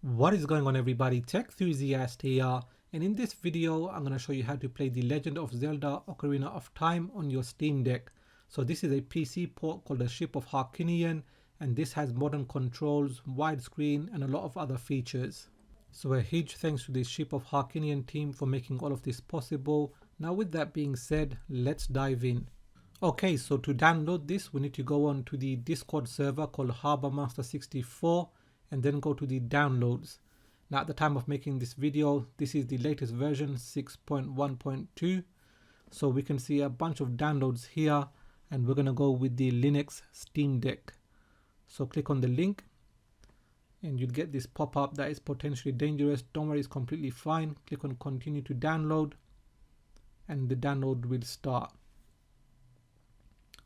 What is going on, everybody? Tech Enthusiast here, and in this video I'm going to show you how to play The Legend of Zelda Ocarina of Time on your Steam Deck. So this is a PC port called the Ship of Harkinian, and this has modern controls, widescreen and a lot of other features. So a huge thanks to the Ship of Harkinian team for making all of this possible. Now with that being said, let's dive in. Okay, so to download this we need to go on to the Discord server called Harbormaster64 and then go to the downloads. Now at the time of making this video, this is the latest version 6.1.2, so we can see a bunch of downloads here, and we're going to go with the Linux Steam Deck. So click on the link and you'll get this pop-up that is potentially dangerous. Don't worry, it's completely fine. Click on continue to download and the download will start.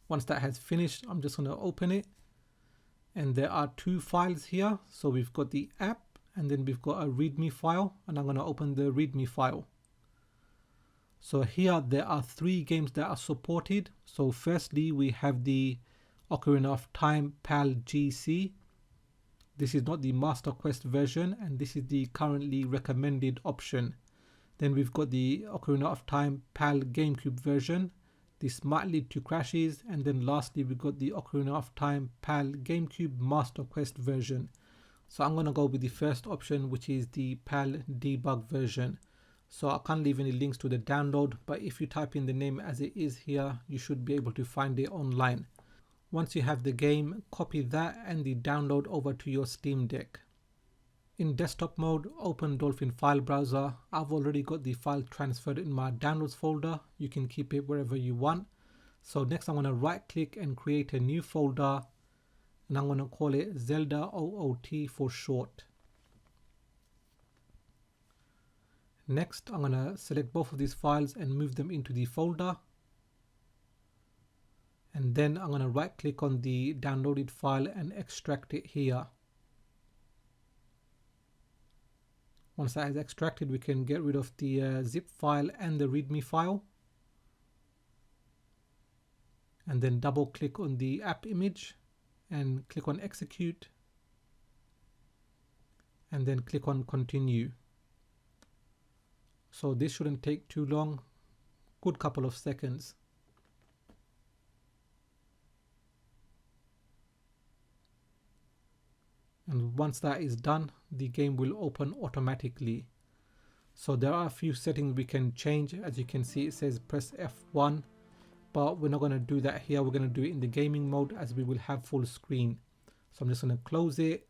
Once that has finished, I'm just going to open it. And there are two files here. So we've got the app and then we've got a readme file, and I'm going to open the readme file. So here there are three games that are supported. So firstly we have the Ocarina of Time PAL GC. This is not the Master Quest version, and this is the currently recommended option. Then we've got the Ocarina of Time PAL GameCube version. This might lead to crashes, and then lastly we got the Ocarina of Time PAL GameCube Master Quest version. So I'm going to go with the first option, which is the PAL debug version. So I can't leave any links to the download, but if you type in the name as it is here, you should be able to find it online. Once you have the game, copy that and the download over to your Steam Deck. In desktop mode, open Dolphin file browser. I've already got the file transferred in my downloads folder. You can keep it wherever you want. So next I'm going to right click and create a new folder, and I'm going to call it Zelda OOT for short. Next I'm going to select both of these files and move them into the folder. And then I'm going to right click on the downloaded file and extract it here. Once that is extracted, we can get rid of the zip file and the readme file. And then double click on the app image and click on execute. And then click on continue. So this shouldn't take too long, good couple of seconds. And once that is done, the game will open automatically. So there are a few settings we can change. As you can see, it says press F1, but we're not going to do that here. We're going to do it in the gaming mode, as we will have full screen. So I'm just going to close it.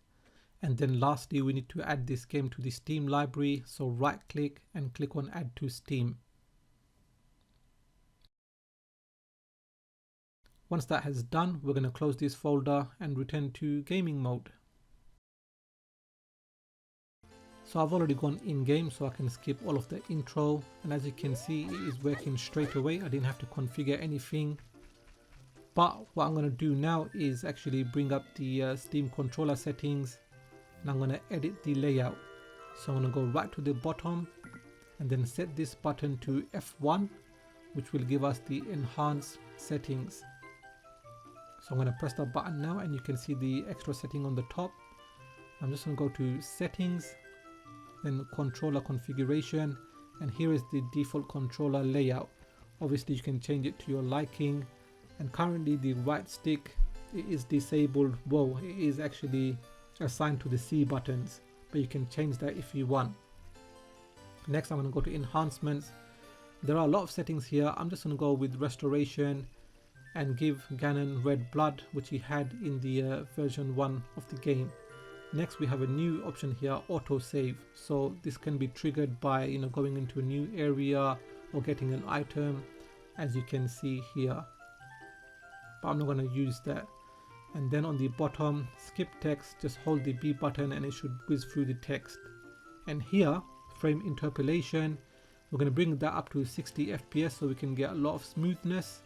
And then lastly, we need to add this game to the Steam library. So right click and click on add to Steam. Once that has done, we're going to close this folder and return to gaming mode. So I've already gone in game, so I can skip all of the intro, and as you can see, it is working straight away. I didn't have to configure anything. But what I'm going to do now is actually bring up the Steam controller settings, and I'm going to edit the layout. So I'm going to go right to the bottom and then set this button to F1, which will give us the enhanced settings. So I'm going to press the button now, and you can see the extra setting on the top. I'm just going to go to settings, then controller configuration, and here is the default controller layout. Obviously you can change it to your liking, and currently the right stick, it is disabled. Well, it is actually assigned to the C buttons, but you can change that if you want. Next I'm going to go to enhancements. There are a lot of settings here. I'm just going to go with restoration and give Ganon red blood, which he had in the version 1 of the game. Next we have a new option here, auto save. So this can be triggered by going into a new area or getting an item, as you can see here, but I'm not going to use that. And then on the bottom, skip text, just hold the B button and it should whiz through the text. And here, frame interpolation, we're going to bring that up to 60 FPS so we can get a lot of smoothness,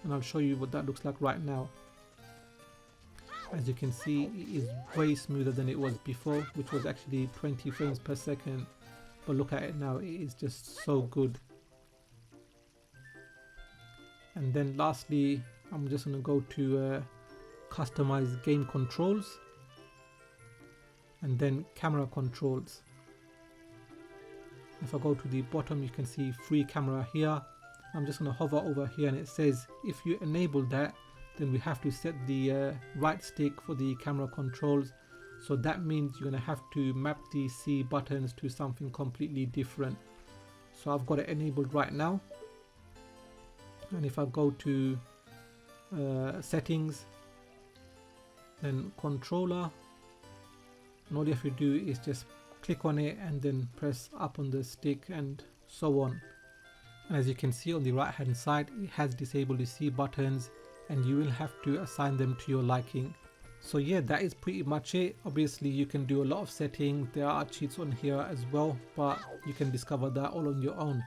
and I'll show you what that looks like right now. As you can see, it is way smoother than it was before, which was actually 20 frames per second. But look at it now, it is just so good. And then lastly, I'm just going to go to customize game controls. and then camera controls. If I go to the bottom, you can see free camera here. I'm just going to hover over here, and it says if you enable that, then we have to set the right stick for the camera controls. So that means you're going to have to map the C buttons to something completely different. So I've got it enabled right now. And if I go to settings, then controller, and all you have to do is just click on it and then press up on the stick and so on. And as you can see on the right hand side, it has disabled the C buttons, and you will have to assign them to your liking. So yeah, that is pretty much it. Obviously you can do a lot of settings, there are cheats on here as well, but you can discover that all on your own.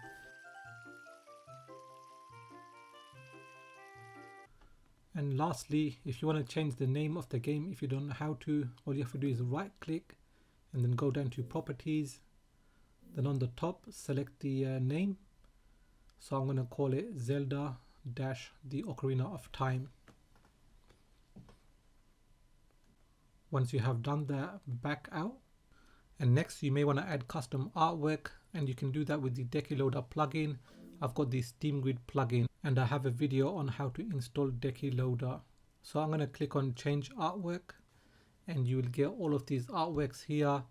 And lastly, if you want to change the name of the game, if you don't know how to, all you have to do is right click and then go down to properties. Then on the top, select the name. So I'm going to call it Zelda the Ocarina of Time. Once you have done that, back out. And next you may want to add custom artwork, and you can do that with the Decky Loader plugin. I've got the Steam Grid plugin, and I have a video on how to install Decky Loader. So I'm going to click on change artwork, and you will get all of these artworks here.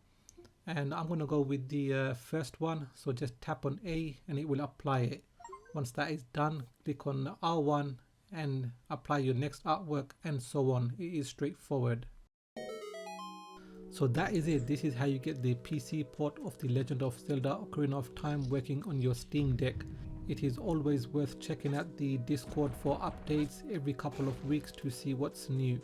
And I'm going to go with the first one. So just tap on A and it will apply it. Once that is done, click on R1 and apply your next artwork, and so on. It is straightforward. So that is it. This is how you get the PC port of The Legend of Zelda Ocarina of Time working on your Steam Deck. It is always worth checking out the Discord for updates every couple of weeks to see what's new.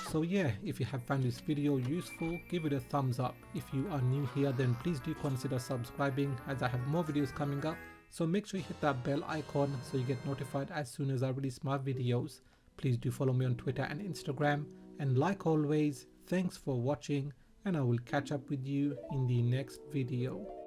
So yeah, if you have found this video useful, give it a thumbs up. If you are new here, then please do consider subscribing, as I have more videos coming up. So make sure you hit that bell icon so you get notified as soon as I release my videos. Please do follow me on Twitter and Instagram. And like always, thanks for watching, and I will catch up with you in the next video.